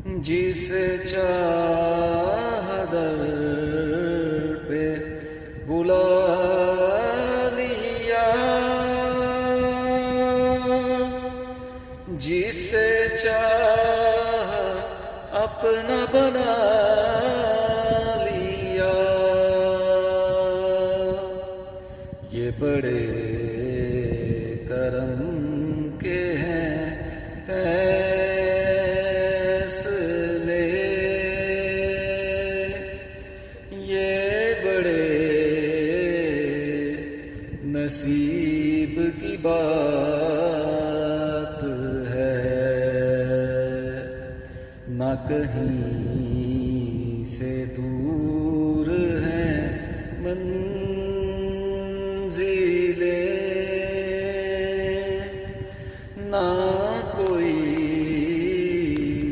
جسے چاہ در پہ بلا لیا، جسے چاہ اپنا بنا لیا۔ یہ بڑے کرم کے ہیں فیصلے، یہ بڑے نصیب کی بات ہے، نہ کہیں سے دور ہے